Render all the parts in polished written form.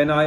NI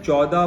14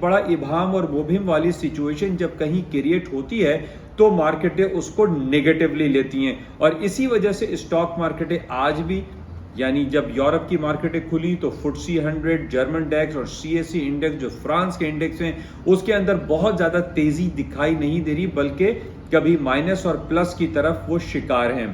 بڑا ابہام اور مبہم والی سچویشن جب کہیں کریٹ ہوتی ہے تو مارکیٹیں اس کو نیگیٹولی لیتی ہیں، اور اسی وجہ سے اسٹاک مارکیٹیں آج بھی، یعنی جب یورپ کی مارکیٹیں کھلی تو FTSE 100، جرمن ڈیکس اور CAC انڈیکس جو فرانس کے انڈیکس ہیں اس کے اندر بہت زیادہ تیزی دکھائی نہیں دے رہی، بلکہ کبھی مائنس اور پلس کی طرف وہ شکار ہیں۔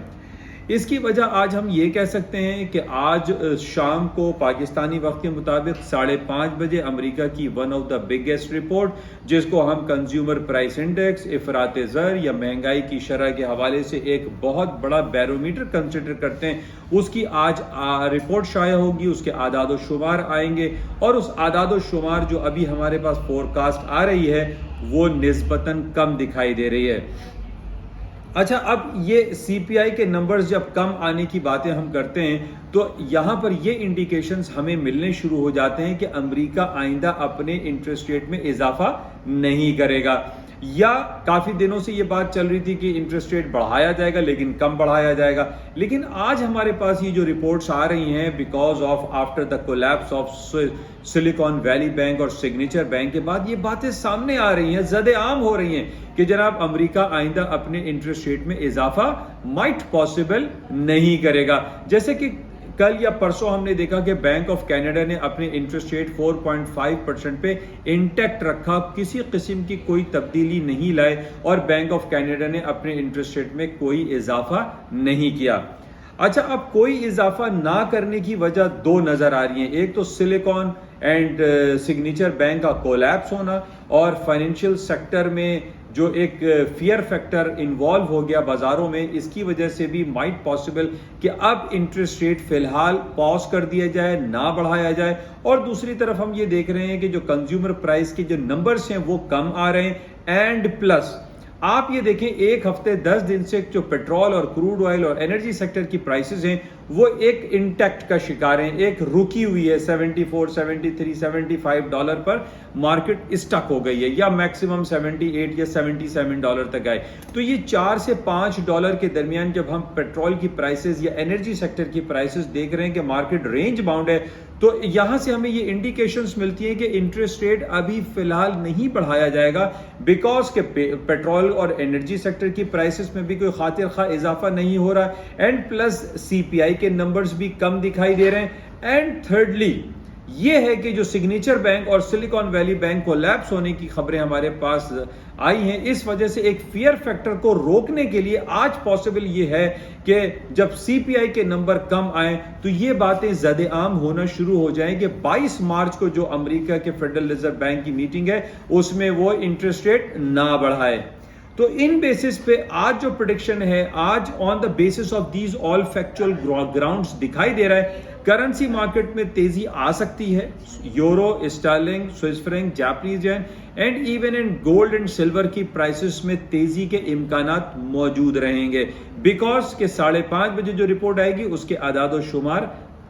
اس کی وجہ آج ہم یہ کہہ سکتے ہیں کہ آج شام کو پاکستانی وقت کے مطابق 5:30 بجے امریکہ کی one of the biggest report, جس کو ہم کنزیومر پرائس انڈیکس، افراط زر یا مہنگائی کی شرح کے حوالے سے ایک بہت بڑا بیرومیٹر کنسیڈر کرتے ہیں، اس کی آج رپورٹ شائع ہوگی، اس کے اعداد و شمار آئیں گے، اور اس اعداد و شمار جو ابھی ہمارے پاس فور کاسٹ آ رہی ہے وہ نسبتاً کم دکھائی دے رہی ہے۔ اچھا، اب یہ CPI کے نمبرز جب کم آنے کی باتیں ہم کرتے ہیں تو یہاں پر یہ انڈیکیشنز ہمیں ملنے شروع ہو جاتے ہیں کہ امریکہ آئندہ اپنے انٹرسٹ ریٹ میں اضافہ نہیں کرے گا، یا کافی دنوں سے یہ بات چل رہی تھی کہ انٹرسٹ ریٹ بڑھایا جائے گا لیکن کم بڑھایا جائے گا۔ لیکن آج ہمارے پاس یہ جو رپورٹس آ رہی ہیں because of after the collapse of silicon valley bank اور سگنیچر بینک کے بعد یہ باتیں سامنے آ رہی ہیں، زد عام ہو رہی ہیں کہ جناب امریکہ آئندہ اپنے انٹرسٹ ریٹ میں اضافہ مائٹ پاسبل نہیں کرے گا۔ جیسے کہ کل یا پرسوں ہم نے دیکھا کہ بینک آف کینیڈا نے اپنے انٹرسٹ ریٹ 4.5% پہ انٹیکٹ رکھا، کسی قسم کی کوئی تبدیلی نہیں لائے، اور بینک آف کینیڈا نے اپنے انٹرسٹ ریٹ میں کوئی اضافہ نہیں کیا۔ اچھا، اب کوئی اضافہ نہ کرنے کی وجہ دو نظر آ رہی ہیں، ایک تو سلیکان اینڈ سگنیچر بینک کا کولیپس ہونا، اور فائنینشیل سیکٹر میں جو ایک فیئر فیکٹر انوالو ہو گیا بازاروں میں، اس کی وجہ سے بھی مائٹ پاسبل کہ اب انٹرسٹ ریٹ فی الحال پاز کر دیا جائے، نہ بڑھایا جائے۔ اور دوسری طرف ہم یہ دیکھ رہے ہیں کہ جو کنزیومر پرائس کے جو نمبرز ہیں وہ کم آ رہے ہیں، اینڈ پلس آپ یہ دیکھیں ایک ہفتے 10 دن سے جو پیٹرول اور کروڈ آئل اور انرجی سیکٹر کی پرائسز ہیں وہ ایک انٹیکٹ کا شکار ہیں، ایک رکی ہوئی ہے 74، 73، 75 ڈالر پر مارکیٹ اسٹک ہو گئی ہے، یا میکسیمم 78 یا 77 ڈالر تک آئے۔ تو یہ 4 سے 5 ڈالر کے درمیان جب ہم پیٹرول کی پرائسز یا انرجی سیکٹر کی پرائسز دیکھ رہے ہیں کہ مارکیٹ رینج باؤنڈ ہے، تو یہاں سے ہمیں یہ انڈیکیشنز ملتی ہیں کہ انٹرسٹ ریٹ ابھی فی الحال نہیں بڑھایا جائے گا، بیکاز کہ پیٹرول اور انرجی سیکٹر کی پرائسز میں بھی کوئی خاطر خواہ اضافہ نہیں ہو رہا، اینڈ پلس CPI کے نمبرز بھی کم دکھائی دے رہے ہیں، اینڈ تھرڈلی یہ ہے کہ جو سگنیچر بینک اور سلیکان ویلی بینک کو لیپس ہونے کی خبریں ہمارے پاس آئی ہیں، اس وجہ سے ایک فیئر فیکٹر کو روکنے کے لیے آج پاسبل یہ ہے کہ جب CPI کے نمبر کم آئیں تو یہ باتیں زد عام ہونا شروع ہو جائیں کہ 22 مارچ کو جو امریکہ کے فیڈرل ریزرو بینک کی میٹنگ ہے اس میں وہ انٹرسٹ ریٹ نہ بڑھائے۔ تو ان بیسس پہ آج جو پریڈکشن ہے، آج on the basis of these all factual grounds دکھائی دے رہا ہے کرنسی مارکیٹ میں تیزی آ سکتی ہے، euro, sterling, Swiss franc, Japanese yen and even in gold and silver کی پرائسز میں تیزی کے امکانات موجود رہیں گے، بیکاز کہ 5:30 بجے جو رپورٹ آئے گی اس کے اعداد و شمار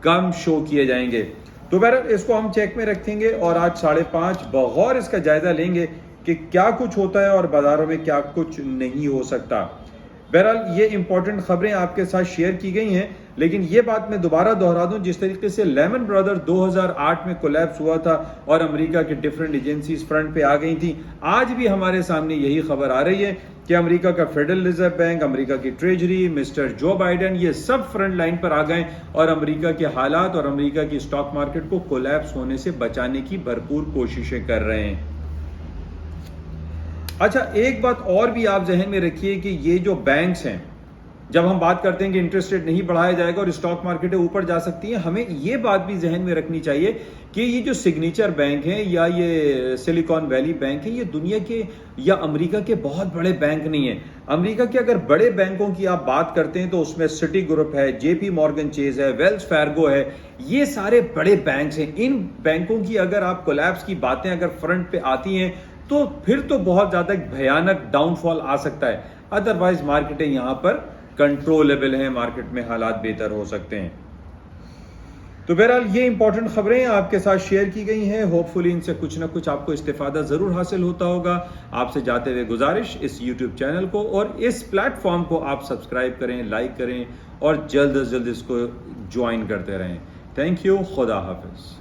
کم شو کیے جائیں گے۔ تو بہرحال اس کو ہم چیک میں رکھیں گے اور آج 5:30 بغور اس کا جائزہ لیں گے کہ کیا کچھ ہوتا ہے اور بازاروں میں کیا کچھ نہیں ہو سکتا۔ بہرحال یہ امپورٹنٹ خبریں آپ کے ساتھ شیئر کی گئی ہیں، لیکن یہ بات میں دوبارہ دہرا دوں، جس طریقے سے لیمن برادر 2008 میں کولیپس ہوا تھا اور امریکہ کے ڈیفرنٹ ایجنسیز فرنٹ پہ آ گئی تھیں، آج بھی ہمارے سامنے یہی خبر آ رہی ہے کہ امریکہ کا فیڈرل ریزرو بینک، امریکہ کی ٹریجری، مسٹر جو بائیڈن، یہ سب فرنٹ لائن پر آ گئے اور امریکہ کے حالات اور امریکہ کی اسٹاک مارکیٹ کو کولیپس ہونے سے بچانے کی بھرپور کوششیں کر رہے ہیں۔ اچھا، ایک بات اور بھی آپ ذہن میں رکھیے کہ یہ جو بینکس ہیں، جب ہم بات کرتے ہیں کہ انٹرسٹ ریٹ نہیں بڑھایا جائے گا اور اسٹاک مارکیٹیں اوپر جا سکتی ہیں، ہمیں یہ بات بھی ذہن میں رکھنی چاہیے کہ یہ جو سگنیچر بینک ہیں یا یہ سلیکان ویلی بینک ہیں، یہ دنیا کے یا امریکہ کے بہت بڑے بینک نہیں ہیں۔ امریکہ کے اگر بڑے بینکوں کی آپ بات کرتے ہیں تو اس میں سٹی گروپ ہے، JP مورگن چیز ہے، ویلز فارگو ہے، یہ سارے بڑے بینکس ہیں۔ ان بینکوں کی اگر آپ کولیپس کی باتیں اگر فرنٹ پہ آتی ہیں تو پھر تو بہت زیادہ بھیانک ڈاؤن فال آ سکتا ہے، ادروائز مارکیٹیں یہاں پر کنٹرولبل ہیں، مارکیٹ میں حالات بہتر ہو سکتے ہیں۔ تو بہرحال یہ امپورٹنٹ خبریں آپ کے ساتھ شیئر کی گئی ہیں، ہوپ فلی ان سے کچھ نہ کچھ آپ کو استفادہ ضرور حاصل ہوتا ہوگا۔ آپ سے جاتے ہوئے گزارش، اس یوٹیوب چینل کو اور اس پلیٹ فارم کو آپ سبسکرائب کریں، لائک کریں اور جلد از جلد اس کو جوائن کرتے رہیں۔ تھینک یو، خدا حافظ۔